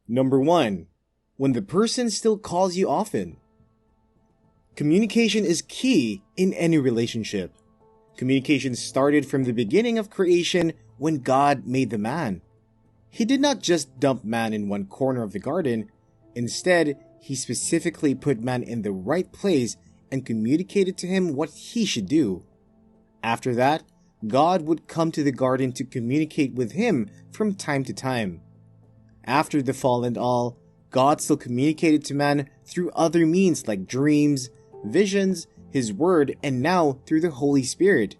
Number 1. When the person still calls you often. Communication is key in any relationship. Communication started from the beginning of creation when God made the man. He did not just dump man in one corner of the garden. Instead, he specifically put man in the right place and communicated to him what he should do. After that, God would come to the garden to communicate with him from time to time. After the fall and all, God still communicated to man through other means like dreams, visions, His Word, and now through the Holy Spirit.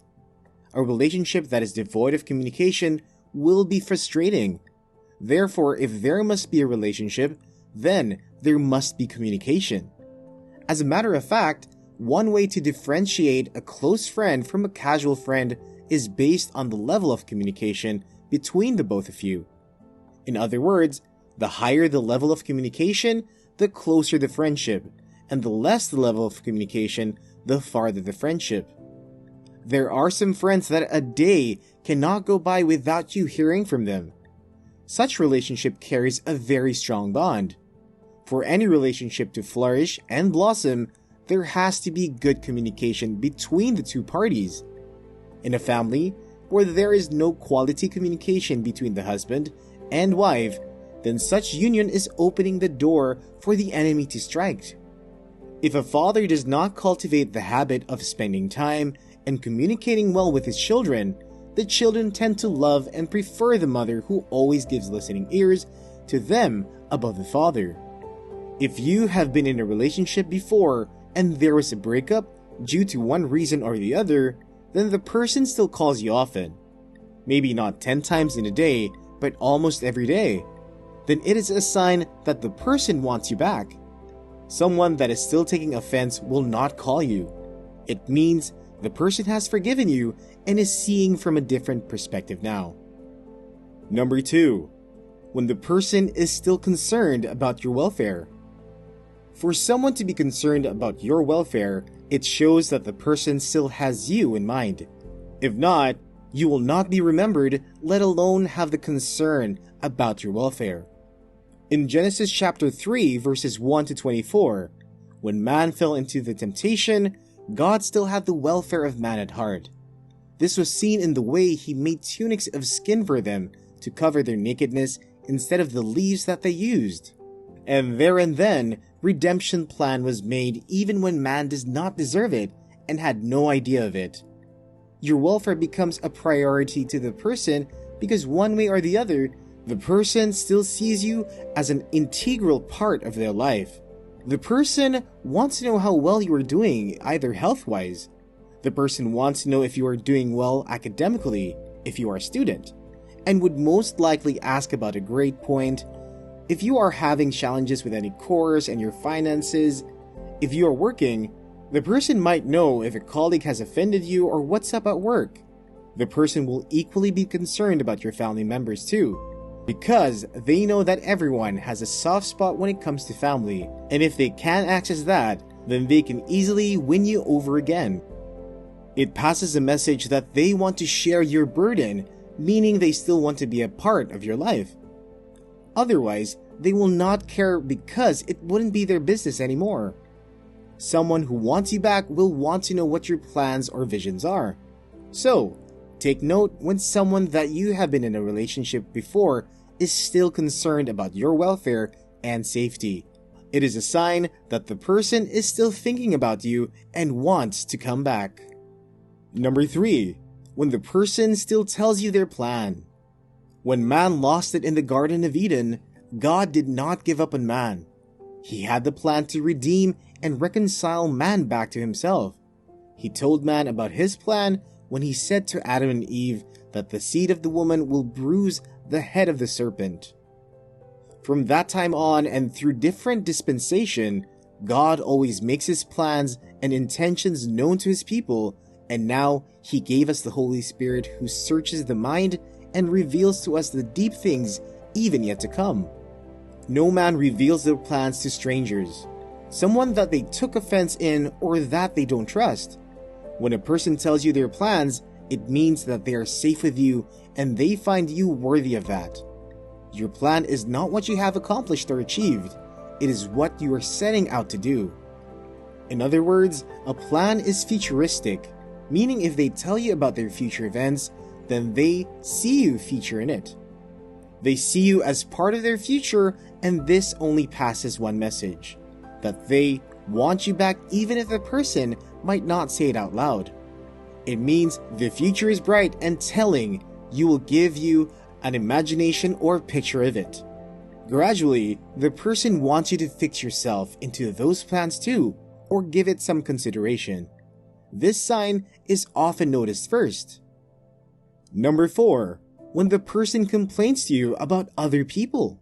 A relationship that is devoid of communication will be frustrating. Therefore, if there must be a relationship, then there must be communication. As a matter of fact, one way to differentiate a close friend from a casual friend is based on the level of communication between the both of you. In other words, the higher the level of communication, the closer the friendship, and the less the level of communication, the farther the friendship. There are some friends that a day cannot go by without you hearing from them. Such relationship carries a very strong bond. For any relationship to flourish and blossom, there has to be good communication between the two parties. In a family where there is no quality communication between the husband and wife, then such union is opening the door for the enemy to strike. If a father does not cultivate the habit of spending time and communicating well with his children, the children tend to love and prefer the mother who always gives listening ears to them above the father. If you have been in a relationship before and there was a breakup due to one reason or the other, then the person still calls you often. Maybe not 10 times in a day, but almost every day. Then it is a sign that the person wants you back. Someone that is still taking offense will not call you. It means the person has forgiven you and is seeing from a different perspective now. Number 2. When the person is still concerned about your welfare. For someone to be concerned about your welfare, it shows that the person still has you in mind. If not, you will not be remembered, let alone have the concern about your welfare. In Genesis chapter 3, verses 1 to 24, when man fell into the temptation, God still had the welfare of man at heart. This was seen in the way He made tunics of skin for them to cover their nakedness instead of the leaves that they used. And there and then, redemption plan was made even when man does not deserve it and had no idea of it. Your welfare becomes a priority to the person because one way or the other, the person still sees you as an integral part of their life. The person wants to know how well you are doing, either health-wise. The person wants to know if you are doing well academically, if you are a student, and would most likely ask about a grade point. If you are having challenges with any course and your finances, if you are working, the person might know if a colleague has offended you or what's up at work. The person will equally be concerned about your family members too, because they know that everyone has a soft spot when it comes to family, and if they can access that, then they can easily win you over again. It passes a message that they want to share your burden, meaning they still want to be a part of your life. Otherwise, they will not care because it wouldn't be their business anymore. Someone who wants you back will want to know what your plans or visions are. So, take note when someone that you have been in a relationship before is still concerned about your welfare and safety. It is a sign that the person is still thinking about you and wants to come back. Number 3. When the person still tells you their plan. When man lost it in the Garden of Eden, God did not give up on man. He had the plan to redeem and reconcile man back to Himself. He told man about His plan when He said to Adam and Eve that the seed of the woman will bruise the head of the serpent. From that time on and through different dispensation, God always makes His plans and intentions known to His people, and now He gave us the Holy Spirit who searches the mind and reveals to us the deep things even yet to come. No man reveals their plans to strangers, someone that they took offense in or that they don't trust. When a person tells you their plans, it means that they are safe with you and they find you worthy of that. Your plan is not what you have accomplished or achieved. It is what you are setting out to do. In other words, a plan is futuristic, meaning if they tell you about their future events, then they see you feature in it. They see you as part of their future, and this only passes one message: that they want you back even if the person might not say it out loud. It means the future is bright and telling you will give you an imagination or picture of it. Gradually, the person wants you to fix yourself into those plans too, or give it some consideration. This sign is often noticed first. Number 4. When the person complains to you about other people.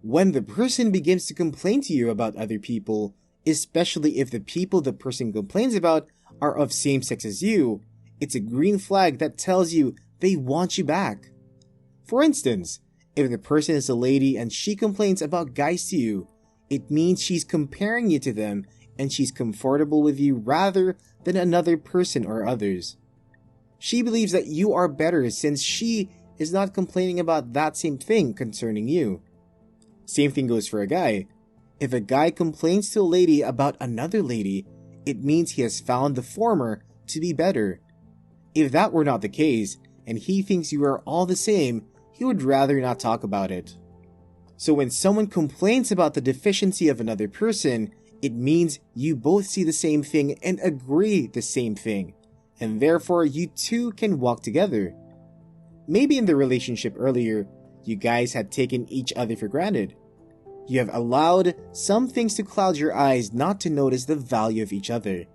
When the person begins to complain to you about other people, especially if the people the person complains about are of same sex as you, it's a green flag that tells you they want you back. For instance, if the person is a lady and she complains about guys to you, it means she's comparing you to them and she's comfortable with you rather than another person or others. She believes that you are better since she is not complaining about that same thing concerning you. Same thing goes for a guy. If a guy complains to a lady about another lady, it means he has found the former to be better. If that were not the case, and he thinks you are all the same, he would rather not talk about it. So when someone complains about the deficiency of another person, it means you both see the same thing and agree the same thing, and therefore you two can walk together. Maybe in the relationship earlier, you guys had taken each other for granted. You have allowed some things to cloud your eyes not to notice the value of each other.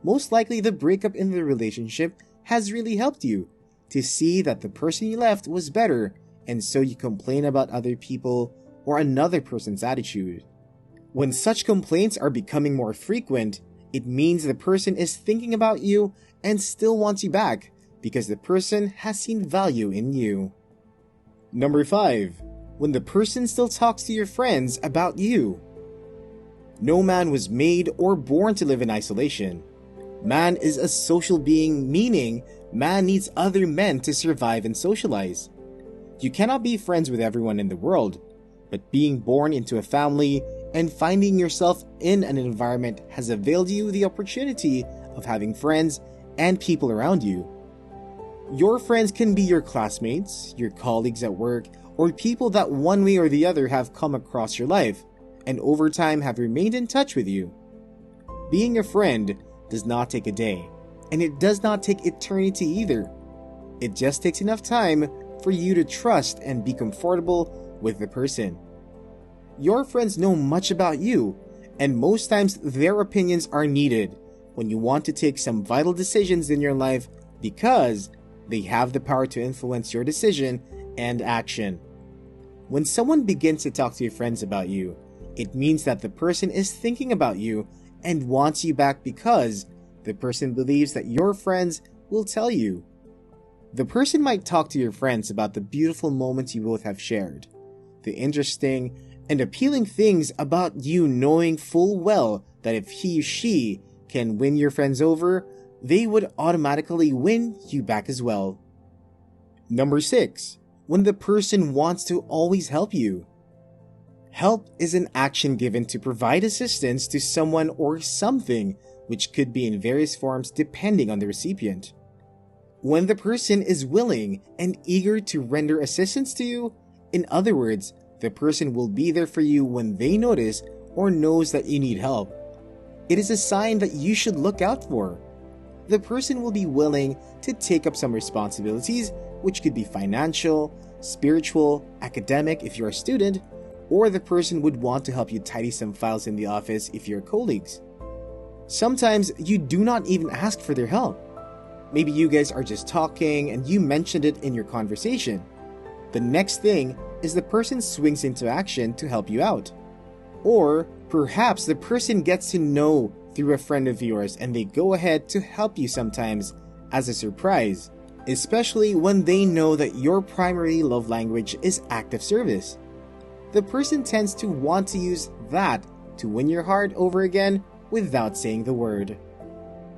Most likely the breakup in the relationship has really helped you to see that the person you left was better, and so you complain about other people or another person's attitude. When such complaints are becoming more frequent, it means the person is thinking about you and still wants you back because the person has seen value in you. Number 5. When the person still talks to your friends about you. No man was made or born to live in isolation. Man is a social being, meaning man needs other men to survive and socialize. You cannot be friends with everyone in the world, but being born into a family and finding yourself in an environment has availed you the opportunity of having friends and people around you. Your friends can be your classmates, your colleagues at work, or people that one way or the other have come across your life and over time have remained in touch with you. Being a friend does not take a day, and it does not take eternity either. It just takes enough time for you to trust and be comfortable with the person. Your friends know much about you, and most times their opinions are needed when you want to take some vital decisions in your life because they have the power to influence your decision and action. When someone begins to talk to your friends about you, it means that the person is thinking about you and wants you back because the person believes that your friends will tell you. The person might talk to your friends about the beautiful moments you both have shared, the interesting and appealing things about you, knowing full well that if he or she can win your friends over, they would automatically win you back as well. Number 6. When the person wants to always help you. Help is an action given to provide assistance to someone or something, which could be in various forms depending on the recipient. When the person is willing and eager to render assistance to you, in other words, the person will be there for you when they notice or knows that you need help. It is a sign that you should look out for. The person will be willing to take up some responsibilities, which could be financial, spiritual, academic if you're a student, or the person would want to help you tidy some files in the office if you're colleagues. Sometimes you do not even ask for their help. Maybe you guys are just talking and you mentioned it in your conversation. The next thing is the person swings into action to help you out. Or perhaps the person gets to know through a friend of yours and they go ahead to help you sometimes as a surprise, especially when they know that your primary love language is act of service. The person tends to want to use that to win your heart over again without saying the word.